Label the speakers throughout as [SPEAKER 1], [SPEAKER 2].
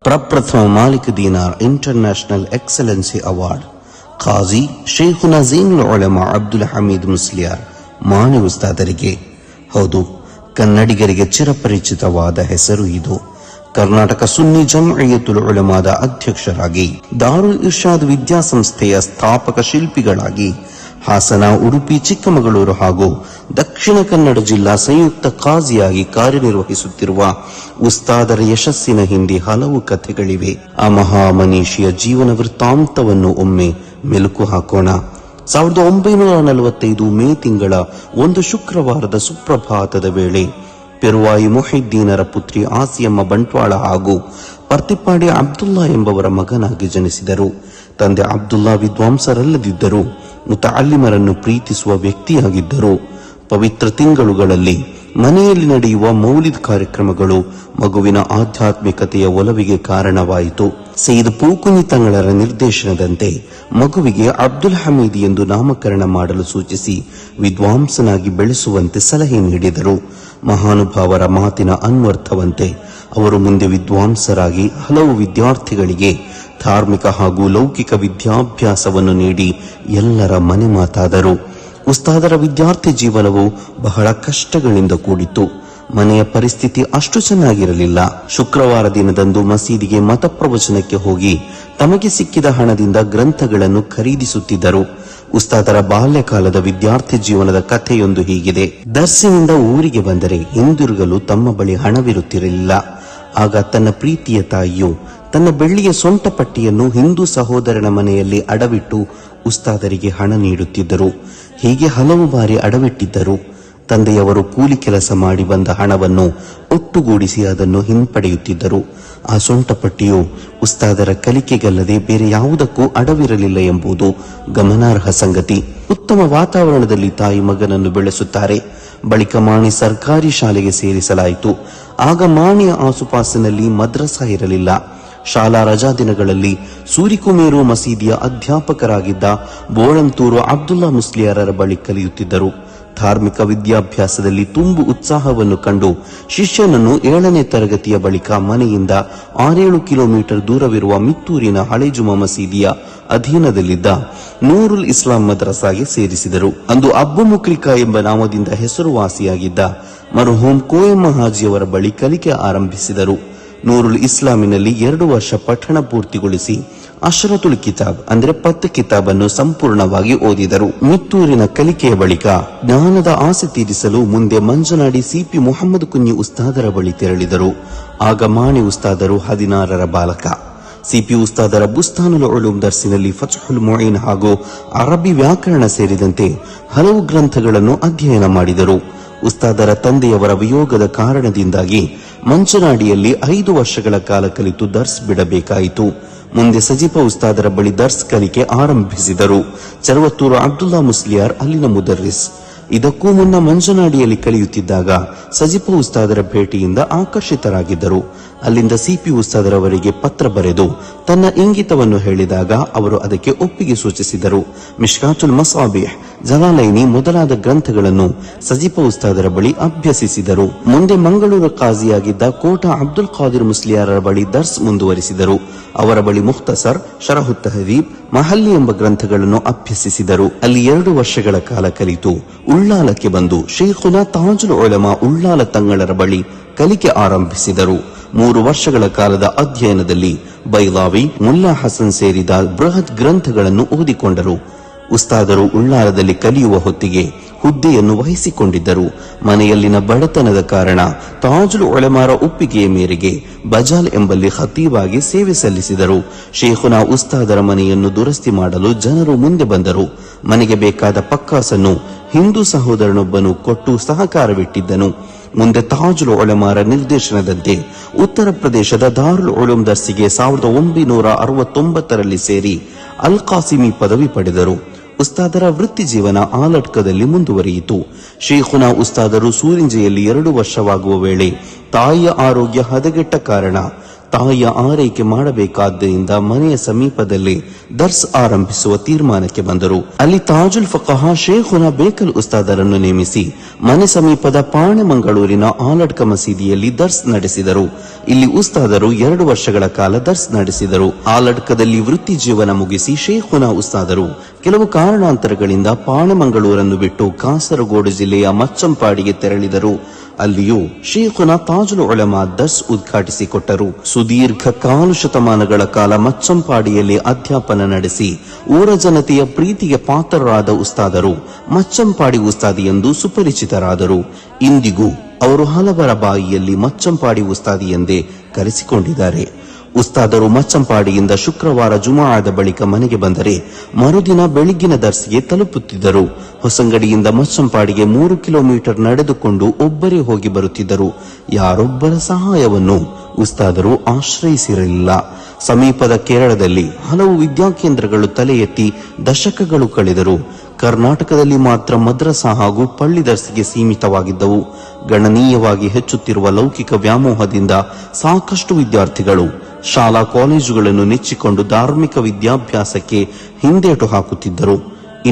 [SPEAKER 1] ಪ್ರಪ್ರಥಮ Malik Dinar international excellence award ಖಾಜಿ ಶೇಖುನಾ ಝೈನುಲ್ ಉಲಮಾ ಅಬ್ದುಲ್ ಹಮೀದ್ ಮುಸ್ಲಿಯಾರ್ ಮಾಣಿ ಉಸ್ತಾದರಿಗೆ. ಹೌದು, ಕನ್ನಡಿಗರಿಗೆ ಚಿರಪರಿಚಿತವಾದ ಹೆಸರು ಇದು. ಕರ್ನಾಟಕ ಸುನ್ನಿ ಜಮ್ಇಯತುಲ್ ಉಲಮಾದ ಅಧ್ಯಕ್ಷರಾಗಿ, ದಾರುಲ್ ಇರ್ಷಾದ್ ವಿದ್ಯಾಸಂಸ್ಥೆಯ ಸ್ಥಾಪಕ ಶಿಲ್ಪಿಗಳಾಗಿ, ಹಾಸನ, ಉಡುಪಿ, ಚಿಕ್ಕಮಗಳೂರು ಹಾಗೂ ದಕ್ಷಿಣ ಕನ್ನಡ ಜಿಲ್ಲಾ ಸಂಯುಕ್ತ ಖಾಜಿಯಾಗಿ ಕಾರ್ಯನಿರ್ವಹಿಸುತ್ತಿರುವ ಉಸ್ತಾದರ ಯಶಸ್ಸಿನ ಹಿಂದೆ ಹಲವು ಕಥೆಗಳಿವೆ. ಆ ಮಹಾಮನೀಷಿಯ ಜೀವನ ವೃತ್ತಾಂತವನ್ನು ಒಮ್ಮೆ ಮೆಲುಕು ಹಾಕೋಣ. 1945 ಮೇ ತಿಂಗಳ ಒಂದು ಶುಕ್ರವಾರದ ಸುಪ್ರಭಾತದ ವೇಳೆ ಪೆರುವಾಯಿ ಮುಹಿದ್ದೀನರ ಪುತ್ರಿ ಆಸಿಯಮ್ಮ ಬಂಟ್ವಾಳ ಹಾಗೂ ಪರ್ತಿಪಾಡಿ ಅಬ್ದುಲ್ಲಾ ಎಂಬವರ ಮಗನಾಗಿ ಜನಿಸಿದರು. ತಂದೆ ಅಬ್ದುಲ್ಲಾ ವಿದ್ವಾಂಸರಲ್ಲದಿದ್ದರು, ಮುತಅಲ್ಲಿಮರನ್ನು ಪ್ರೀತಿಸುವ ವ್ಯಕ್ತಿಯಾಗಿದ್ದರು. ಪವಿತ್ರ ತಿಂಗಳುಗಳಲ್ಲಿ ಮನೆಯಲ್ಲಿ ನಡೆಯುವ ಮೌಲಿದ್ ಕಾರ್ಯಕ್ರಮಗಳು ಮಗುವಿನ ಆಧ್ಯಾತ್ಮಿಕತೆಯ ಒಲವಿಗೆ ಕಾರಣವಾಯಿತು. ಸೈಯದ್ ಪೂಕುನಿ ತಂಗಳರ ನಿರ್ದೇಶನದಂತೆ ಮಗುವಿಗೆ ಅಬ್ದುಲ್ ಹಮೀದ್ ಎಂದು ನಾಮಕರಣ ಮಾಡಲು ಸೂಚಿಸಿ ವಿದ್ವಾಂಸನಾಗಿ ಬೆಳೆಸುವಂತೆ ಸಲಹೆ ನೀಡಿದರು. ಮಹಾನುಭಾವರ ಮಾತಿನ ಅನ್ವರ್ಥವಂತೆ ಅವರು ಮುಂದೆ ವಿದ್ವಾಂಸರಾಗಿ ಹಲವು ವಿದ್ಯಾರ್ಥಿಗಳಿಗೆ ಧಾರ್ಮಿಕ ಹಾಗೂ ಲೌಕಿಕ ವಿದ್ಯಾಭ್ಯಾಸವನ್ನು ನೀಡಿ ಎಲ್ಲರ ಮನೆ ಮಾತಾದರು. ಉಸ್ತಾದರ ವಿದ್ಯಾರ್ಥಿ ಜೀವನವು ಬಹಳ ಕಷ್ಟಗಳಿಂದ ಕೂಡಿತ್ತು. ಮನೆಯ ಪರಿಸ್ಥಿತಿ ಅಷ್ಟು ಚೆನ್ನಾಗಿರಲಿಲ್ಲ. ಶುಕ್ರವಾರ ದಿನದಂದು ಮಸೀದಿಗೆ ಮತ ಪ್ರವಚನಕ್ಕೆ ಹೋಗಿ ತಮಗೆ ಸಿಕ್ಕಿದ ಹಣದಿಂದ ಗ್ರಂಥಗಳನ್ನು ಖರೀದಿಸುತ್ತಿದ್ದರು. ಉಸ್ತಾದರ ಬಾಲ್ಯಕಾಲದ ವಿದ್ಯಾರ್ಥಿ ಜೀವನದ ಕಥೆಯೊಂದು ಹೀಗಿದೆ. ದರ್ಸಿನಿಂದ ಊರಿಗೆ ಬಂದರೆ ಹಿಂದಿರುಗಲು ತಮ್ಮ ಬಳಿ ಹಣವಿರುತ್ತಿರಲಿಲ್ಲ. ಆಗ ತನ್ನ ಪ್ರೀತಿಯ ತಾಯಿಯು ತನ್ನ ಬೆಳ್ಳಿಯ ಸೊಂಟ ಪಟ್ಟಿಯನ್ನು ಹಿಂದೂ ಸಹೋದರನ ಮನೆಯಲ್ಲಿ ಅಡವಿಟ್ಟು ಉಸ್ತಾದರಿಗೆ ಹಣ ನೀಡುತ್ತಿದ್ದರು. ಹೀಗೆ ಹಲವು ಬಾರಿ ಅಡವಿಟ್ಟಿದ್ದರು. ತಂದೆಯವರು ಕೂಲಿ ಕೆಲಸ ಮಾಡಿ ಬಂದ ಹಣವನ್ನು ಒಟ್ಟುಗೂಡಿಸಿ ಅದನ್ನು ಹಿಂಪಡೆಯುತ್ತಿದ್ದರು. ಆ ಸೊಂಟಪಟ್ಟಿಯು ಉಸ್ತಾದರ ಕಲಿಕೆಗಲ್ಲದೆ ಬೇರೆ ಯಾವುದಕ್ಕೂ ಅಡವಿರಲಿಲ್ಲ ಎಂಬುದು ಗಮನಾರ್ಹ ಸಂಗತಿ. ಉತ್ತಮ ವಾತಾವರಣದಲ್ಲಿ ತಾಯಿ ಮಗನನ್ನು ಬೆಳೆಸುತ್ತಾರೆ. ಬಳಿಕ ಮಾಣಿ ಸರ್ಕಾರಿ ಶಾಲೆಗೆ ಸೇರಿಸಲಾಯಿತು. ಆಗ ಮಾಣಿಯ ಆಸುಪಾಸಿನಲ್ಲಿ ಮದ್ರಸಾ ಇರಲಿಲ್ಲ. ಶಾಲಾ ರಜಾ ದಿನಗಳಲ್ಲಿ ಸೂರಿಕುಮೇರು ಮಸೀದಿಯ ಅಧ್ಯಾಪಕರಾಗಿದ್ದ ಬೋಳಂತೂರು ಅಬ್ದುಲ್ಲಾ ಮುಸ್ಲಿಯಾರರ ಬಳಿ ಕಲಿಯುತ್ತಿದ್ದರು. ಧಾರ್ಮಿಕ ವಿದ್ಯಾಭ್ಯಾಸದಲ್ಲಿ ತುಂಬು ಉತ್ಸಾಹವನ್ನು ಕಂಡು ಶಿಷ್ಯನನ್ನು 7ನೇ ತರಗತಿಯ ಬಳಿಕ ಮನೆಯಿಂದ 6-7 ಕಿಲೋಮೀಟರ್ ದೂರವಿರುವ ಮಿತ್ತೂರಿನ ಹಳೆ ಜುಮಾ ಮಸೀದಿಯ ಅಧೀನದಲ್ಲಿದ್ದ ನೂರುಲ್ ಇಸ್ಲಾಂ ಮದ್ರಸಾಗೆ ಸೇರಿಸಿದರು. ಅಂದು ಅಬ್ಬು ಮುಕ್ರಿಕಾ ಎಂಬ ನಾಮದಿಂದ ಹೆಸರುವಾಸಿಯಾಗಿದ್ದ ಮರ್ಹೂಮ್ ಕೋಯಮ್ಮ ಹಾಜಿಯವರ ಬಳಿ ಕಲಿಕೆ ಆರಂಭಿಸಿದರು. ನೂರುಲ್ ಇಸ್ಲಾಮಿನಲ್ಲಿ 2 ವರ್ಷ ಪಠಣ ಪೂರ್ತಿಗೊಳಿಸಿ ಅಶ್ರತುಲ್ ಕಿತಾಬ್ ಅಂದರೆ 10 ಕಿತಾಬನ್ನು ಸಂಪೂರ್ಣವಾಗಿ ಓದಿದರು. ಮಿತ್ತೂರಿನ ಕಲಿಕೆಯ ಬಳಿಕ ಜ್ಞಾನದ ಆಸೆ ತೀರಿಸಲು ಮುಂದೆ ಮಂಜನಾಡಿ ಸಿಪಿ ಮುಹಮ್ಮದ್ ಕುಂಜಿ ಉಸ್ತಾದರ ಬಳಿ ತೆರಳಿದರು. ಆಗ ಮಾಣಿ ಉಸ್ತಾದರು 16ರ ಬಾಲಕ. ಸಿಪಿ ಉಸ್ತಾದರ ಬುಸ್ತಾನುಲ್ ಉಲೂಮ್ ದರ್ಸಿನಲ್ಲಿ ಫತ್ಹುಲ್ ಮುঈನ್ ಹಾಗೂ ಅರಬ್ಬಿ ವ್ಯಾಕರಣ ಸೇರಿದಂತೆ ಹಲವು ಗ್ರಂಥಗಳನ್ನು ಅಧ್ಯಯನ ಮಾಡಿದರು. ಉಸ್ತಾದರ ತಂದೆಯವರ ವಿಯೋಗದ ಕಾರಣದಿಂದಾಗಿ ಮಂಚನಾಡಿಯಲ್ಲಿ 5 ವರ್ಷಗಳ ಕಾಲ ಕಲಿತು ದರ್ಸ್ ಬಿಡಬೇಕಾಯಿತು. ಮುಂದೆ ಸಜಿಪ ಉಸ್ತಾದರ ಬಳಿ ದರ್ಸ್ ಕಲಿಕೆ ಆರಂಭಿಸಿದರು. ಚರವತ್ತೂರು ಅಬ್ದುಲ್ಲಾ ಮುಸ್ಲಿಯಾರ್ ಅಲ್ಲಿನ ಮುದರ್ರಿಸ್. ಇದಕ್ಕೂ ಮುನ್ನ ಮಂಜನಾಡಿಯಲ್ಲಿ ಕಲಿಯುತ್ತಿದ್ದಾಗ ಸಜಿಪ ಉಸ್ತಾದರ ಭೇಟಿಯಿಂದ ಆಕರ್ಷಿತರಾಗಿದ್ದರು. ಅಲ್ಲಿಂದ ಸಿಪಿ ಉಸ್ತಾದರವರಿಗೆ ಪತ್ರ ಬರೆದು ತನ್ನ ಇಂಗಿತವನ್ನು ಹೇಳಿದಾಗ ಅವರು ಅದಕ್ಕೆ ಒಪ್ಪಿಗೆ ಸೂಚಿಸಿದರು. ಮಿಶ್ಕಾತುಲ್ ಮಸಾಬಿಹ್, ಜಲಾಲೈನಿ ಮೊದಲಾದ ಗ್ರಂಥಗಳನ್ನು ಸಜಿಪ ಉಸ್ತಾದರ ಬಳಿ ಅಭ್ಯಸಿಸಿದರು. ಮುಂದೆ ಮಂಗಳೂರು ಕಾಜಿಯಾಗಿದ್ದ ಕೋಟಾ ಅಬ್ದುಲ್ ಖಾದಿರ್ ಮುಸ್ಲಿಯಾರರ ಬಳಿ ದರ್ಸ್ ಮುಂದುವರಿಸಿದರು. ಅವರ ಬಳಿ ಮುಖ್ತಸರ್, ಶರಹುತ್ ತಹದೀಬ್, ಮಹಲ್ಲಿ ಎಂಬ ಗ್ರಂಥಗಳನ್ನು ಅಭ್ಯಸಿಸಿದರು. ಅಲ್ಲಿ 2 ವರ್ಷಗಳ ಕಾಲ ಕಲಿತು ಉಳ್ಳಾಲಕ್ಕೆ ಬಂದು ಶೇಖುನಾ ತಾಜುಲ್ ಉಲಮಾ ಉಳ್ಳಾಲ ತಂಗಳರ ಬಳಿ ಕಲಿಕೆ ಆರಂಭಿಸಿದರು. 3 ವರ್ಷಗಳ ಕಾಲದ ಅಧ್ಯಯನದಲ್ಲಿ ಬೈಲಾವಿ, ಮುಲ್ಲಾ ಹಸನ್ ಸೇರಿದ ಬೃಹತ್ ಗ್ರಂಥಗಳನ್ನು ಓದಿಕೊಂಡರು. ಉಸ್ತಾದರು ಉಳ್ಳಾಲದಲ್ಲಿ ಕಲಿಯುವ ಹೊತ್ತಿಗೆ ಹುದ್ದೆಯನ್ನು ವಹಿಸಿಕೊಂಡಿದ್ದರು. ಮನೆಯಲ್ಲಿನ ಬಡತನದ ಕಾರಣ ತಾಜುಲ್ ಉಲಮಾರ ಒಪ್ಪಿಗೆಯ ಮೇರೆಗೆ ಬಜಾಲ್ ಎಂಬಲ್ಲಿ ಖತೀಬಾಗಿ ಸೇವೆ ಸಲ್ಲಿಸಿದರು. ಶೇಖುನಾ ಉಸ್ತಾದರ ಮನೆಯನ್ನು ದುರಸ್ತಿ ಮಾಡಲು ಜನರು ಮುಂದೆ ಬಂದರು. ಮನೆಗೆ ಬೇಕಾದ ಪಕ್ಕಾಸನ್ನು ಹಿಂದೂ ಸಹೋದರನೊಬ್ಬನು ಕೊಟ್ಟು ಸಹಕಾರವಿಟ್ಟಿದ್ದನು. ಮುಂದೆ ತಾಜುಲ್ ಉಲಮಾರ ನಿರ್ದೇಶನದಂತೆ ಉತ್ತರ ಪ್ರದೇಶದ ದಾರುಲ್ ಉಲೂಮ್ ದರ್ಸಿಗೆ 1969ರಲ್ಲಿ ಸೇರಿ ಅಲ್ ಕಾಸಿಮಿ ಪದವಿ ಪಡೆದರು. ಉಸ್ತಾದರ ವೃತ್ತಿ ಜೀವನ ಆಲಟ್ಕದಲ್ಲಿ ಮುಂದುವರಿಯಿತು. ಶೇಖುನಾ ಉಸ್ತಾದರು ಸೂರಿಂಜೆಯಲ್ಲಿ 2 ವರ್ಷವಾಗುವ ವೇಳೆ ತಾಯಿಯ ಆರೋಗ್ಯ ಹದಗೆಟ್ಟ ಕಾರಣ ತಾಯಿಯ ಆರೈಕೆ ಮಾಡಬೇಕಾದ್ದರಿಂದ ಮನೆಯ ಸಮೀಪದಲ್ಲೇ ದರ್ಸ್ ಆರಂಭಿಸುವ ತೀರ್ಮಾನಕ್ಕೆ ಬಂದರು. ಅಲ್ಲಿ ತಾಜುಲ್ ಫಕಹ ಶೇಖುನಾ ಬೇಕಲ್ ಉಸ್ತಾದರನ್ನು ನೇಮಿಸಿ ಮನೆ ಸಮೀಪದ ಪಾಣೆಮಂಗಳೂರಿನ ಆಲಡ್ಕ ಮಸೀದಿಯಲ್ಲಿ ದರ್ಸ್ ನಡೆಸಿದರು. ಇಲ್ಲಿ ಉಸ್ತಾದರು 2 ವರ್ಷಗಳ ಕಾಲ ದರ್ಸ್ ನಡೆಸಿದರು. ಆಲಡ್ಕದಲ್ಲಿ ವೃತ್ತಿ ಜೀವನ ಮುಗಿಸಿ ಶೇಖುನಾ ಉಸ್ತಾದರು ಕೆಲವು ಕಾರಣಾಂತರಗಳಿಂದ ಪಾಣೆಮಂಗಳೂರನ್ನು ಬಿಟ್ಟು ಕಾಸರಗೋಡು ಜಿಲ್ಲೆಯ ಮಚ್ಚಂಪಾಡಿಗೆ ತೆರಳಿದರು. ಅಲ್ಲಿಯೂ ಶೇಖುನಾ ತಾಜುಲ್ ಉಲಮಾ ದರ್ಸ್ ಉದ್ಘಾಟಿಸಿಕೊಟ್ಟರು. ಸುದೀರ್ಘ ಕಾಲು ಶತಮಾನಗಳ ಕಾಲ ಮಚ್ಚಂಪಾಡಿಯಲ್ಲಿ ಅಧ್ಯಾಪನ ನಡೆಸಿ ಊರ ಜನತೆಯ ಪ್ರೀತಿಗೆ ಪಾತ್ರರಾದ ಉಸ್ತಾದರು ಮಚ್ಚಂಪಾಡಿ ಉಸ್ತಾದಿ ಎಂದು ಸುಪರಿಚಿತರಾದರು. ಇಂದಿಗೂ ಅವರು ಹಲವರ ಬಾಯಿಯಲ್ಲಿ ಮಚ್ಚಂಪಾಡಿ ಉಸ್ತಾದಿ ಎಂದೇ ಕರೆಸಿಕೊಂಡಿದ್ದಾರೆ. ಉಸ್ತಾದರು ಮಚ್ಚಂಪಾಡಿಯಿಂದ ಶುಕ್ರವಾರ ಜುಮಾಅದ ಬಳಿಕ ಮನೆಗೆ ಬಂದರೆ ಮರುದಿನ ಬೆಳಿಗ್ಗಿನ ದರ್ಸ್ಗೆ ತಲುಪುತ್ತಿದ್ದರು. ಹೊಸಂಗಡಿಯಿಂದ ಮಚ್ಚಂಪಾಡಿಗೆ 3 ಕಿಲೋಮೀಟರ್ ನಡೆದುಕೊಂಡು ಒಬ್ಬರೇ ಹೋಗಿ ಬರುತ್ತಿದ್ದರು. ಯಾರೊಬ್ಬರ ಸಹಾಯವನ್ನು ಉಸ್ತಾದರು ಆಶ್ರಯಿಸಿರಲಿಲ್ಲ. ಸಮೀಪದ ಕೇರಳದಲ್ಲಿ ಹಲವು ವಿದ್ಯಾಕೇಂದ್ರಗಳು ತಲೆ ಎತ್ತಿ ದಶಕಗಳು ಕಳೆದರು. ಕರ್ನಾಟಕದಲ್ಲಿ ಮಾತ್ರ ಮದ್ರಸಾ ಹಾಗೂ ಪಳ್ಳಿ ದರ್ಸಿಗೆ ಸೀಮಿತವಾಗಿದ್ದವು. ಗಣನೀಯವಾಗಿ ಹೆಚ್ಚುತ್ತಿರುವ ಲೌಕಿಕ ವ್ಯಾಮೋಹದಿಂದ ಸಾಕಷ್ಟು ವಿದ್ಯಾರ್ಥಿಗಳು ಶಾಲಾ ಕಾಲೇಜುಗಳನ್ನು ನೆಚ್ಚಿಕೊಂಡು ಧಾರ್ಮಿಕ ವಿದ್ಯಾಭ್ಯಾಸಕ್ಕೆ ಹಿಂದೇಟು ಹಾಕುತ್ತಿದ್ದರು.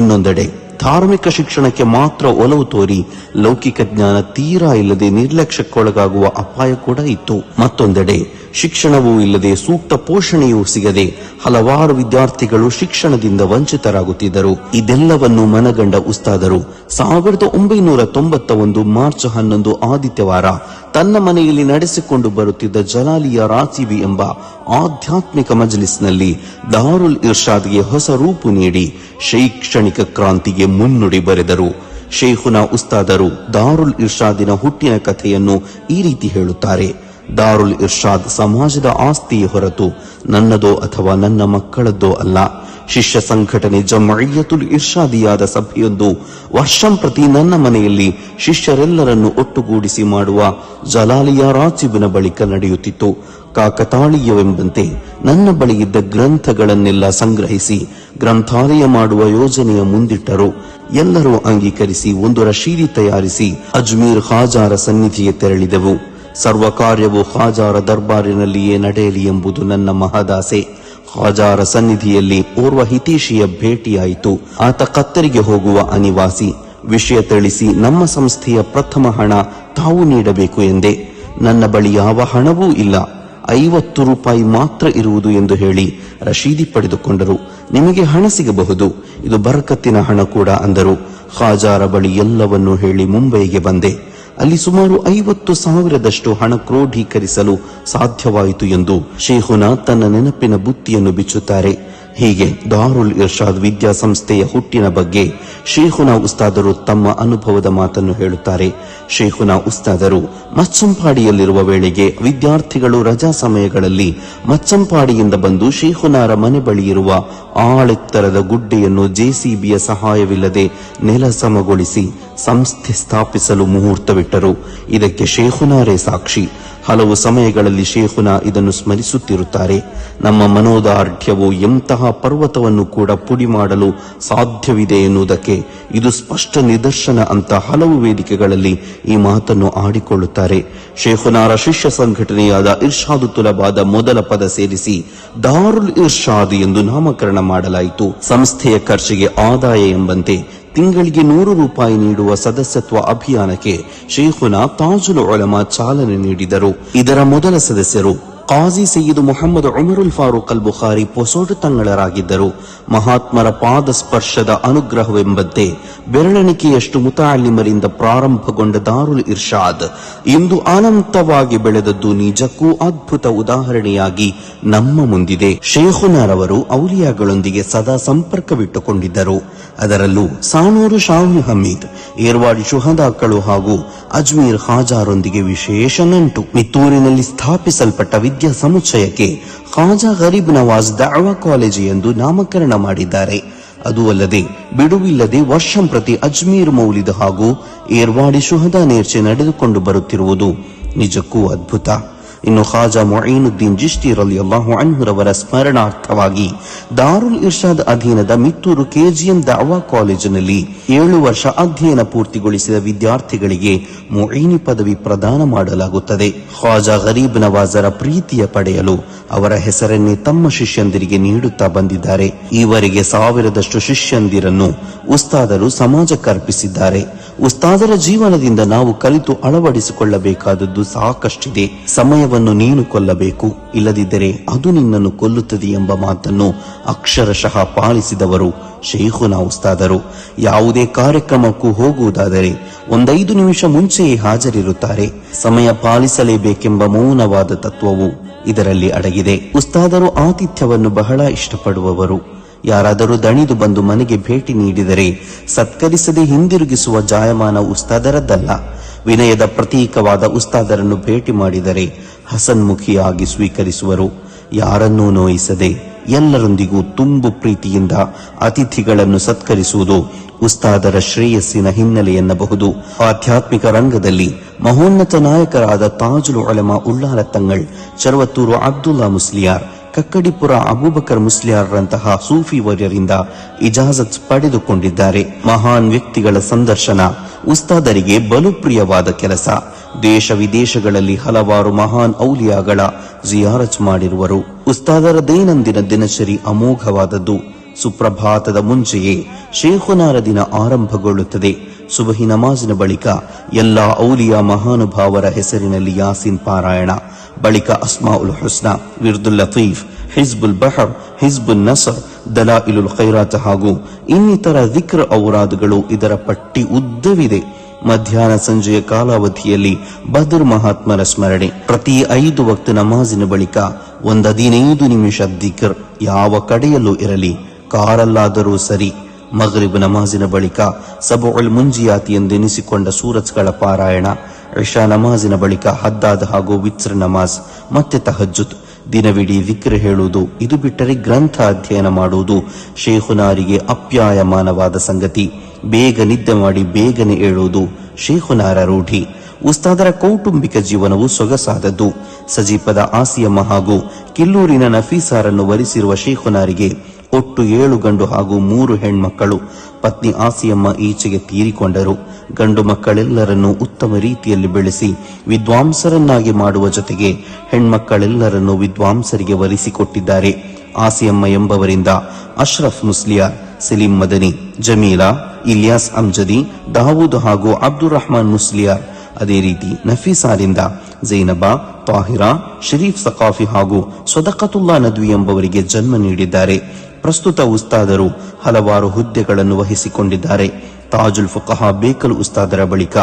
[SPEAKER 1] ಇನ್ನೊಂದೆಡೆ ಧಾರ್ಮಿಕ ಶಿಕ್ಷಣಕ್ಕೆ ಮಾತ್ರ ಒಲವು ತೋರಿ ಲೌಕಿಕ ಜ್ಞಾನ ತೀರಾ ಇಲ್ಲದೆ ನಿರ್ಲಕ್ಷ್ಯಕ್ಕೊಳಗಾಗುವ ಅಪಾಯ ಕೂಡ ಇತ್ತು. ಮತ್ತೊಂದೆಡೆ ಶಿಕ್ಷಣವೂ ಇಲ್ಲದೆ ಸೂಕ್ತ ಪೋಷಣೆಯೂ ಸಿಗದೆ ಹಲವಾರು ವಿದ್ಯಾರ್ಥಿಗಳು ಶಿಕ್ಷಣದಿಂದ ವಂಚಿತರಾಗುತ್ತಿದ್ದರು. ಇದೆಲ್ಲವನ್ನು ಮನಗಂಡ ಉಸ್ತಾದರು 1991 ಮಾರ್ಚ್ 11 ಆದಿತ್ಯವಾರ ತನ್ನ ಮನೆಯಲ್ಲಿ ನಡೆಸಿಕೊಂಡು ಬರುತ್ತಿದ್ದ ಜಲಾಲಿಯ ರಾಸಿಬಿ ಎಂಬ ಆಧ್ಯಾತ್ಮಿಕ ಮಜ್ಲಿಸ್ನಲ್ಲಿ ದಾರುಲ್ ಇರ್ಷಾದ್ಗೆ ಹೊಸ ರೂಪು ನೀಡಿ ಶೈಕ್ಷಣಿಕ ಕ್ರಾಂತಿಗೆ ಮುನ್ನುಡಿ ಬರೆದರು. ಶೇಖುನಾ ಉಸ್ತಾದರು ದಾರುಲ್ ಇರ್ಷಾದಿನ ಹುಟ್ಟಿನ ಕಥೆಯನ್ನು ಈ ರೀತಿ ಹೇಳುತ್ತಾರೆ. ದಾರುಲ್ ಇರ್ಷಾದ್ ಸಮಾಜದ ಆಸ್ತಿಯೇ ಹೊರತು ನನ್ನದೋ ಅಥವಾ ನನ್ನ ಮಕ್ಕಳದ್ದೋ ಅಲ್ಲ. ಶಿಷ್ಯ ಸಂಘಟನೆ ಜಮಯಿಯತುಲ್ ಇರ್ಷಾದಿಯಾದ ಸಭೆಯೊಂದು ವರ್ಷಂಪ್ರತಿ ನನ್ನ ಮನೆಯಲ್ಲಿ ಶಿಷ್ಯರೆಲ್ಲರನ್ನು ಒಟ್ಟುಗೂಡಿಸಿ ಮಾಡುವ ಜಲಾಲಿಯ ರಾಚಿಬಿನ ಬಳಿಕ ನಡೆಯುತ್ತಿತ್ತು. ಕಾಕತಾಳೀಯವೆಂಬಂತೆ ನನ್ನ ಬಳಿಯಿದ್ದ ಗ್ರಂಥಗಳನ್ನೆಲ್ಲ ಸಂಗ್ರಹಿಸಿ ಗ್ರಂಥಾಲಯ ಮಾಡುವ ಯೋಜನೆಯ ಮುಂದಿಟ್ಟರು. ಎಲ್ಲರೂ ಅಂಗೀಕರಿಸಿ ಒಂದು ರಶೀದಿ ತಯಾರಿಸಿ ಅಜ್ಮೀರ್ ಖಾಜಾರ ಸನ್ನಿಧಿಗೆ ತೆರಳಿದೆವು. ಸರ್ವ ಕಾರ್ಯವು ಖಾಜಾರ ದರ್ಬಾರಿನಲ್ಲಿಯೇ ನಡೆಯಲಿ ಎಂಬುದು ನನ್ನ ಮಹದಾಸೆ. ಖಾಜಾರ ಸನ್ನಿಧಿಯಲ್ಲಿ ಓರ್ವ ಹಿತೈಷಿಯ ಭೇಟಿಯಾಯಿತು. ಆತ ಕತ್ತರಿಗೆ ಹೋಗುವ ಅನಿವಾಸಿ. ವಿಷಯ ತಿಳಿಸಿ ನಮ್ಮ ಸಂಸ್ಥೆಯ ಪ್ರಥಮ ಹಣ ತಾವು ನೀಡಬೇಕು ಎಂದೆ. ನನ್ನ ಬಳಿ ಯಾವ ಹಣವೂ ಇಲ್ಲ, 50 ರೂಪಾಯಿ ಮಾತ್ರ ಇರುವುದು ಎಂದು ಹೇಳಿ ರಶೀದಿ ಪಡೆದುಕೊಂಡರು. ನಿಮಗೆ ಹಣ ಸಿಗಬಹುದು, ಇದು ಬರಕತ್ತಿನ ಹಣ ಕೂಡ ಅಂದರು. ಖಾಜಾರ ಬಳಿ ಎಲ್ಲವನ್ನೂ ಹೇಳಿ ಮುಂಬೈಗೆ ಬಂದೆ. ಅಲ್ಲಿ ಸುಮಾರು 50,000ದಷ್ಟು ಹಣ ಕ್ರೋಢೀಕರಿಸಲು ಸಾಧ್ಯವಾಯಿತು ಎಂದು ಶೇಖುನಾ ತನ್ನ ನೆನಪಿನ ಬುತ್ತಿಯನ್ನು ಬಿಚ್ಚುತ್ತಾರೆ. ಹೀಗೆ ದಾರುಲ್ ಇರ್ಷಾದ್ ವಿದ್ಯಾಸಂಸ್ಥೆಯ ಹುಟ್ಟಿನ ಬಗ್ಗೆ ಶೇಖುನಾ ಉಸ್ತಾದರು ತಮ್ಮ ಅನುಭವದ ಮಾತನ್ನು ಹೇಳುತ್ತಾರೆ. ಶೇಖುನಾ ಉಸ್ತಾದರು ಮಚ್ಚಂಪಾಡಿಯಲ್ಲಿರುವ ವೇಳೆಗೆ ವಿದ್ಯಾರ್ಥಿಗಳು ರಜಾ ಸಮಯಗಳಲ್ಲಿ ಮಚ್ಚಂಪಾಡಿಯಿಂದ ಬಂದು ಶೇಖುನಾರ ಮನೆ ಬಳಿ ಇರುವ ಆಳೆತ್ತರದ ಗುಡ್ಡೆಯನ್ನು ಜೆಸಿಬಿಯ ಸಹಾಯವಿಲ್ಲದೆ ನೆಲಸಮಗೊಳಿಸಿ ಸಂಸ್ಥೆ ಸ್ಥಾಪಿಸಲು ಮುಹೂರ್ತವಿಟ್ಟರು. ಇದಕ್ಕೆ ಶೇಖುನಾರೇ ಸಾಕ್ಷಿ. ಹಲವು ಸಮಯಗಳಲ್ಲಿ ಶೇಖುನಾ ಇದನ್ನು ಸ್ಮರಿಸುತ್ತಿರುತ್ತಾರೆ. ನಮ್ಮ ಮನೋದಾರ್ಢ್ಯವು ಎಂತಹ ಪರ್ವತವನ್ನು ಕೂಡ ಪುಡಿ ಮಾಡಲು ಸಾಧ್ಯವಿದೆ ಎನ್ನುವುದಕ್ಕೆ ಇದು ಸ್ಪಷ್ಟ ನಿದರ್ಶನ ಅಂತ ಹಲವು ವೇದಿಕೆಗಳಲ್ಲಿ ಈ ಮಾತನ್ನು ಆಡಿಕೊಳ್ಳುತ್ತಾರೆ. ಶೇಖುನಾರ ಶಿಷ್ಯ ಸಂಘಟನೆಯಾದ ಇರ್ಷಾದು ತುಲಬಾದ ಮೊದಲ ಪದ ಸೇರಿಸಿ ದಾರುಲ್ ಇರ್ಷಾದ್ ಎಂದು ನಾಮಕರಣ ಮಾಡಲಾಯಿತು. ಸಂಸ್ಥೆಯ ಖರ್ಚಿಗೆ ಆದಾಯ ಎಂಬಂತೆ ತಿಂಗಳಿಗೆ 100 ರೂಪಾಯಿ ನೀಡುವ ಸದಸ್ಯತ್ವ ಅಭಿಯಾನಕ್ಕೆ ಶೇಖುನಾ ತಾಜುಲ್ ಉಲಮಾ ಚಾಲನೆ ನೀಡಿದರು. ಇದರ ಮೊದಲ ಸದಸ್ಯರು ಕಾಜಿ ಸಯ್ಯಿದ್ ಮುಹಮ್ಮದ್ ಉಮರುಲ್ ಫಾರೂಕ್ ಅಲ್ ಬುಖಾರಿ ಪೊಸೋಡು ತಂಗಳರಾಗಿದ್ದರು. ಮಹಾತ್ಮರ ಪಾದ ಸ್ಪರ್ಶದ ಅನುಗ್ರಹವೆಂಬಂತೆ ಬೆರಳೆಣಿಕೆಯಷ್ಟು ಮುತಾಲಿಮರಿಂದ ಪ್ರಾರಂಭಗೊಂಡ ದಾರುಲ್ ಇರ್ಷಾದ್ ಇಂದು ಅನಂತವಾಗಿ ಬೆಳೆದದ್ದು ನಿಜಕ್ಕೂ ಅದ್ಭುತ ಉದಾಹರಣೆಯಾಗಿ ನಮ್ಮ ಮುಂದಿದೆ. ಶೇಖುನಾರವರು ಔಲಿಯಾಗಳೊಂದಿಗೆ ಸದಾ ಸಂಪರ್ಕವಿಟ್ಟುಕೊಂಡಿದ್ದರು. ಅದರಲ್ಲೂ ಸಾನೂರು ಶಾಹಿ ಹಮೀದ್, ಏರ್ವಾಡಿ ಶುಹದಾಕಳು ಹಾಗೂ ಅಜ್ಮೀರ್ ಖಾಜಾರೊಂದಿಗೆ ವಿಶೇಷ ನಂಟು. ಮಿತ್ತೂರಿನಲ್ಲಿ ಸ್ಥಾಪಿಸಲ್ಪಟ್ಟ ವಿದ್ಯಾ ಸಮುಚ್ಚಯಕ್ಕೆ ಖಾಜಾ ಗರೀಬ್ ನವಾಜ್ ದಾವಾ ಕಾಲೇಜು ಎಂದು ನಾಮಕರಣ ಮಾಡಿದ್ದಾರೆ. ಅದೂ ಅಲ್ಲದೆ ಬಿಡುವಿಲ್ಲದೆ ವರ್ಷಂಪ್ರತಿ ಅಜ್ಮೀರ್ ಮೌಲಿದ್ ಹಾಗೂ ಏರ್ವಾಡಿ ಶುಹದಾ ನೇರ್ಚೆ ನಡೆದುಕೊಂಡು ಬರುತ್ತಿರುವುದು ನಿಜಕ್ಕೂ ಅದ್ಭುತ. ಇನ್ನು ಖಾಜಾ ಮುঈನುದ್ದೀನ್ ಚಿಶ್ತಿ ರಲಿಯಲ್ಲಾಹು ಅನ್ಹುರವರ ಸ್ಮರಣಾರ್ಥವಾಗಿ ದಾರುಲ್ ಇರ್ಷಾದ್ ಅಧೀನದ ಮಿತ್ತೂರು ಕೆಜಿಎಂ ದಾವಾ ಕಾಲೇಜಿನಲ್ಲಿ 7 ವರ್ಷ ಅಧ್ಯಯನ ಪೂರ್ತಿಗೊಳಿಸಿದ ವಿದ್ಯಾರ್ಥಿಗಳಿಗೆ ಮುঈನಿ ಪದವಿ ಪ್ರದಾನ ಮಾಡಲಾಗುತ್ತದೆ. ಖಾಜಾ ಗರೀಬ್ ನವಾಜರ ಪ್ರೀತಿಯ ಪಡೆಯಲು ಅವರ ಹೆಸರನ್ನೇ ತಮ್ಮ ಶಿಷ್ಯಂದಿರಿಗೆ ನೀಡುತ್ತಾ ಬಂದಿದ್ದಾರೆ. ಈವರೆಗೆ 1000ದಷ್ಟು ಶಿಷ್ಯಂದಿರನ್ನು ಉಸ್ತಾದರು ಸಮಾಜಕ್ಕೆ ಅರ್ಪಿಸಿದ್ದಾರೆ. ಉಸ್ತಾದರ ಜೀವನದಿಂದ ನಾವು ಕಲಿತು ಅಳವಡಿಸಿಕೊಳ್ಳಬೇಕಾದದ್ದು ಸಾಕಷ್ಟಿದೆ. ಸಮಯವನ್ನು ನೀನು ಕೊಲ್ಲಬೇಕು, ಇಲ್ಲದಿದ್ದರೆ ಅದು ನಿನ್ನನ್ನು ಕೊಲ್ಲುತ್ತದೆ ಎಂಬ ಮಾತನ್ನು ಅಕ್ಷರಶಃ ಪಾಲಿಸಿದವರು ಶೇಖುನಾ ಉಸ್ತಾದರು. ಯಾವುದೇ ಕಾರ್ಯಕ್ರಮಕ್ಕೂ ಹೋಗುವುದಾದರೆ 5 ನಿಮಿಷ ಮುಂಚೆಯೇ ಹಾಜರಿರುತ್ತಾರೆ. ಸಮಯ ಪಾಲಿಸಲೇಬೇಕೆಂಬ ಮೌನವಾದ ತತ್ವವು ಇದರಲ್ಲಿ ಅಡಗಿದೆ. ಉಸ್ತಾದರು ಆತಿಥ್ಯವನ್ನು ಬಹಳ ಇಷ್ಟಪಡುವವರು. ಯಾರಾದರೂ ದಣಿದು ಬಂದು ಮನೆಗೆ ಭೇಟಿ ನೀಡಿದರೆ ಸತ್ಕರಿಸದೆ ಹಿಂದಿರುಗಿಸುವ ಜಾಯಮಾನ ಉಸ್ತಾದರದ್ದಲ್ಲ. ವಿನಯದ ಪ್ರತೀಕವಾದ ಉಸ್ತಾದರನ್ನು ಭೇಟಿ ಮಾಡಿದರೆ ಹಸನ್ಮುಖಿಯಾಗಿ ಸ್ವೀಕರಿಸುವರು. ಯಾರನ್ನೂ ನೋಯಿಸದೆ ಎಲ್ಲರೊಂದಿಗೂ ತುಂಬು ಪ್ರೀತಿಯಿಂದ ಅತಿಥಿಗಳನ್ನು ಸತ್ಕರಿಸುವುದು ಉಸ್ತಾದರ ಶ್ರೇಯಸ್ಸಿನ ಹಿನ್ನೆಲೆ ಎನ್ನಬಹುದು. ಆಧ್ಯಾತ್ಮಿಕ ರಂಗದಲ್ಲಿ ಮಹೋನ್ನತ ನಾಯಕರಾದ ತಾಜುಲ್ ಉಲಮಾ ಉಳ್ಳಾಲ ತಂಗಳ್, ಚರವತ್ತೂರು ಅಬ್ದುಲ್ಲಾ ಮುಸ್ಲಿಯಾರ್, ಕಕ್ಕಡಿಪುರ ಅಬೂಬಕರ್ ಮುಸ್ಲಿಯಾರ್ರಂತಹ ಸೂಫಿ ವರ್ಯರಿಂದ ಇಜಾಜತ್ ಪಡೆದುಕೊಂಡಿದ್ದಾರೆ. ಮಹಾನ್ ವ್ಯಕ್ತಿಗಳ ಸಂದರ್ಶನ ಉಸ್ತಾದರಿಗೆ ಬಲುಪ್ರಿಯವಾದ ಕೆಲಸ. ದೇಶ ವಿದೇಶಗಳಲ್ಲಿ ಹಲವಾರು ಮಹಾನ್ ಔಲಿಯಾಗಳ ಜಿಯಾರತ್ ಮಾಡಿರುವರು. ಉಸ್ತಾದರ ದೈನಂದಿನ ದಿನಚರಿ ಅಮೋಘವಾದದ್ದು. ಸುಪ್ರಭಾತದ ಮುಂಚೆಯೇ ಶೇಖುನಾರ ದಿನ ಆರಂಭಗೊಳ್ಳುತ್ತದೆ. ಸುಬಹಿ ನಮಾಜಿನ ಬಳಿಕ ಎಲ್ಲಾ ಔಲಿಯಾ ಮಹಾನುಭಾವರ ಹೆಸರಿನಲ್ಲಿ ಯಾಸೀನ್ ಪಾರಾಯಣ, ಬಳಿಕ ಅಸ್ಮಾಉಲ್ ಹುಸ್ನಾ, ವಿರ್ದುಲ್ ಲತೀಫ್, ಹಿಜ್ಬುಲ್ ಬಹರ್, ಹಿಜ್ಬುಲ್ ನಸರ್, ದಲಾಯಿಲುಲ್ ಖೈರಾತ್ ಹಾಗೂ ಇನ್ನಿತರ ದಿಕ್ರ್ ಔರಾದ್ಗಳು ಇದರ ಪಟ್ಟಿ ಉದ್ದವಿದೆ. ಮಧ್ಯಾಹ್ನ ಸಂಜೆಯ ಕಾಲಾವಧಿಯಲ್ಲಿ ಬದರ್ ಮಹಾತ್ಮರ ಸ್ಮರಣೆ. ಪ್ರತಿ 5 ವಕ್ತ ನಮಾಜಿನ ಬಳಿಕ 15 ನಿಮಿಷ ದಿಕ್ರ್, ಯಾವ ಕಡೆಯಲ್ಲೂ ಇರಲಿ, ಕಾರಲ್ಲಾದರೂ ಸರಿ. ಮಗ್ರಿಬ್ ನಮಾಜಿನ ಬಳಿಕ ಸಬುಲ್ ಮುಂಜಿಯಾತಿ ಎಂದೆನಿಸಿಕೊಂಡ ಸೂರತ್ಗಳ ಪಾರಾಯಣ. ಇಶಾ ನಮಾಜಿನ ಬಳಿಕ ಹದ್ದಾದ್ ಹಾಗೂ ವಿತ್ರ್ ನಮಾಜ್, ಮತ್ತೆ ತಹಜ್ಜುದ್. ದಿನವಿಡೀ ವಿಕ್ರ ಹೇಳುವುದು, ಇದು ಬಿಟ್ಟರೆ ಗ್ರಂಥ ಅಧ್ಯಯನ ಮಾಡುವುದು ಶೇಖುನಾರಿಗೆ ಅಪ್ಯಾಯಮಾನವಾದ ಸಂಗತಿ. ಬೇಗ ನಿದ್ದೆ ಮಾಡಿ ಬೇಗನೆ ಏಳುವುದು ಶೇಖುನಾರ ರೂಢಿ. ಉಸ್ತಾದರ ಕೌಟುಂಬಿಕ ಜೀವನವು ಸೊಗಸಾದದ್ದು. ಸಜೀಪದ ಆಸಿಯಮ್ಮ ಹಾಗೂ ಕಿಲ್ಲೂರಿನ ನಫೀಸಾರನ್ನು ವರಿಸಿರುವ ಶೇಖುನಾರಿಗೆ ಒಟ್ಟು 7 ಗಂಡು ಹಾಗೂ 3 ಹೆಣ್ಮಕ್ಕಳು. ಪತ್ನಿ ಆಸಿಯಮ್ಮ ಈಚೆಗೆ ತೀರಿಕೊಂಡರು. ಗಂಡು ಮಕ್ಕಳೆಲ್ಲರನ್ನೂ ಉತ್ತಮ ರೀತಿಯಲ್ಲಿ ಬೆಳೆಸಿ ವಿದ್ವಾಂಸರನ್ನಾಗಿ ಮಾಡುವ ಜೊತೆಗೆ ಹೆಣ್ಮಕ್ಕಳೆಲ್ಲರನ್ನೂ ವಿದ್ವಾಂಸರಿಗೆ ವರಿಸಿಕೊಟ್ಟಿದ್ದಾರೆ. ಆಸಿಯಮ್ಮ ಎಂಬವರಿಂದ ಅಶ್ರಫ್ ಮುಸ್ಲಿಯಾರ್, ಸಲೀಂ ಮದನಿ, ಜಮೀಲಾ, ಇಲಿಯಾಸ್ ಅಮ್ಜದಿ, ದಾವೂದ್ ಹಾಗೂ ಅಬ್ದುಲ್ ರಹಮಾನ್ ಮುಸ್ಲಿಯಾರ್, ಅದೇ ರೀತಿ ನಫೀಸಾರಿಂದ ಜೈನಬಾ, ತಾಹಿರಾ, ಶರೀಫ್ ಸಕಾಫಿ ಹಾಗೂ ಸದಕತುಲ್ಲಾ ನದ್ವಿ ಎಂಬವರಿಗೆ ಜನ್ಮ ನೀಡಿದ್ದಾರೆ. ಪ್ರಸ್ತುತ ಉಸ್ತಾದರು ಹಲವಾರು ಹುದ್ದೆಗಳನ್ನು ವಹಿಸಿಕೊಂಡಿದ್ದಾರೆ. ತಾಜುಲ್ ಫುಕಹಾ ಬೇಕಲ್ ಉಸ್ತಾದರ ಬಳಿಕ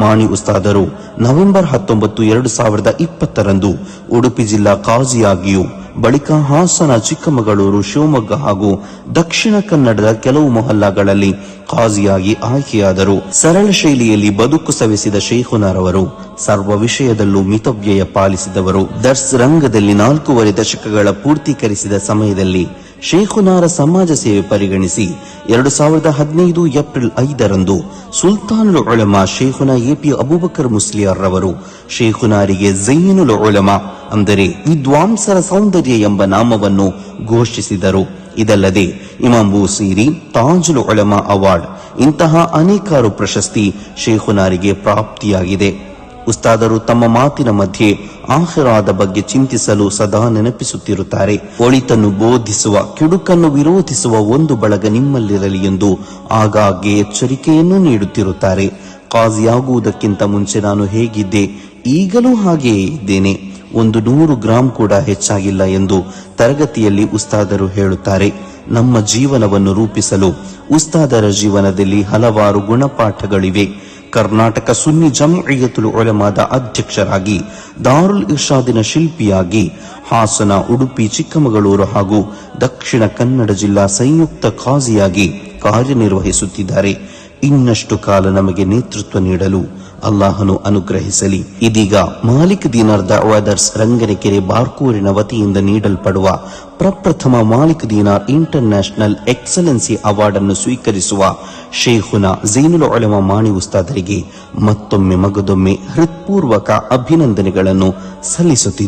[SPEAKER 1] ಮಾಣಿ ಉಸ್ತಾದರು ನವೆಂಬರ್ 19, 2020ರಂದು ಉಡುಪಿ ಜಿಲ್ಲಾ ಕಾಜಿಯಾಗಿಯೂ, ಬಳಿಕ ಹಾಸನ, ಚಿಕ್ಕಮಗಳೂರು, ಶಿವಮೊಗ್ಗ ಹಾಗೂ ದಕ್ಷಿಣ ಕನ್ನಡದ ಕೆಲವು ಮೊಹಲ್ಲಾಗಳಲ್ಲಿ ಕಾಜಿಯಾಗಿ ಆಯ್ಕೆಯಾದರು. ಸರಳ ಶೈಲಿಯಲ್ಲಿ ಬದುಕು ಸವೆಸಿದ ಶೇಖುನಾರವರು ಸರ್ವ ವಿಷಯದಲ್ಲೂ ಮಿತವ್ಯಯ ಪಾಲಿಸಿದವರು. ದರ್ಸ್ ರಂಗದಲ್ಲಿ 4.5 ದಶಕಗಳ ಪೂರ್ತೀಕರಿಸಿದ ಸಮಯದಲ್ಲಿ ಶೇಖುನಾರ ಸಮಾಜ ಸೇವೆ ಪರಿಗಣಿಸಿ 2015 ಏಪ್ರಿಲ್ 5ರಂದು ಸುಲ್ತಾನುಲ್ ಉಲಮಾ ಶೇಖುನಾ ಎಪಿ ಅಬೂಬಕರ್ ಮುಸ್ಲಿಯಾರ್ ರವರು ಶೇಖುನಾರಿಗೆ ಝೈನುಲ್ ಉಲಮಾ ಅಂದರೆ ವಿದ್ವಾಂಸರ ಸೌಂದರ್ಯ ಎಂಬ ನಾಮವನ್ನು ಘೋಷಿಸಿದರು. ಇದಲ್ಲದೆ ಇಮಾಂ ಬೂಸೀರಿ ತಾಜುಲ್ ಉಲಮಾ ಅವಾರ್ಡ್ ಇಂತಹ ಅನೇಕಾರು ಪ್ರಶಸ್ತಿ ಶೇಖುನಾರಿಗೆ ಪ್ರಾಪ್ತಿಯಾಗಿದೆ. ಉಸ್ತಾದರು ತಮ್ಮ ಮಾತಿನ ಮಧ್ಯೆ ಆಖಿರಾದ ಬಗ್ಗೆ ಚಿಂತಿಸಲು ಸದಾ ನೆನಪಿಸುತ್ತಿರುತ್ತಾರೆ. ಒಳಿತನ್ನು ಬೋಧಿಸುವ, ಕೆಡುಕನ್ನು ವಿರೋಧಿಸುವ ಒಂದು ಬಳಗ ನಿಮ್ಮಲ್ಲಿರಲಿ ಎಂದು ಆಗಾಗ್ಗೆ ಎಚ್ಚರಿಕೆಯನ್ನು ನೀಡುತ್ತಿರುತ್ತಾರೆ. ಕಾಜಿಯಾಗುವುದಕ್ಕಿಂತ ಮುಂಚೆ ನಾನು ಹೇಗಿದ್ದೆ, ಈಗಲೂ ಹಾಗೆಯೇ ಇದ್ದೇನೆ, 100 ಗ್ರಾಂ ಕೂಡ ಹೆಚ್ಚಾಗಿಲ್ಲ ಎಂದು ತರಗತಿಯಲ್ಲಿ ಉಸ್ತಾದರು ಹೇಳುತ್ತಾರೆ. ನಮ್ಮ ಜೀವನವನ್ನು ರೂಪಿಸಲು ಉಸ್ತಾದರ ಜೀವನದಲ್ಲಿ ಹಲವಾರು ಗುಣಪಾಠಗಳಿವೆ. ಕರ್ನಾಟಕ ಸುನ್ನಿ ಜಮ್ಇಯತುಲ್ ಉಲಮಾದ ಅಧ್ಯಕ್ಷರಾಗಿ, ದಾರುಲ್ ಇರ್ಷಾದಿನ ಶಿಲ್ಪಿಯಾಗಿ, ಹಾಸನ, ಉಡುಪಿ, ಚಿಕ್ಕಮಗಳೂರು ಹಾಗೂ ದಕ್ಷಿಣ ಕನ್ನಡ ಜಿಲ್ಲಾ ಸಂಯುಕ್ತ ಕಾಜಿಯಾಗಿ ಕಾರ್ಯನಿರ್ವಹಿಸುತ್ತಿದ್ದಾರೆ. ಇನ್ನಷ್ಟು ಕಾಲ ನಮಗೆ ನೇತೃತ್ವ ನೀಡಲು ಅಲ್ಲಾಹನು ಅನುಗ್ರಹಿಸಲಿ. ಇದೀಗ ಮಾಲಿಕ್ ದೀನಾರ್ ದಾವಾದರ್ಸ್ ರಂಗನಕೆರೆ ಬಾರ್ಕೂರಿನ ವತಿಯಿಂದ ನೀಡಲ್ಪಡುವ ಪ್ರಪ್ರಥಮ Malik ದೀನಾರ್ inter national excellency award ಅನ್ನು ಸ್ವೀಕರಿಸುವ ಶೇಖುನಾ ಝೈನುಲ್ ಉಲಮಾ ಮಾಣಿ ಉಸ್ತಾದರಿಗೆ ಮತ್ತೊಮ್ಮೆ ಮಗದೊಮ್ಮೆ ಹೃತ್ಪೂರ್ವಕ ಅಭಿನಂದನೆಗಳನ್ನು ಸಲ್ಲಿಸುತ್ತಿದ್ದಾರೆ.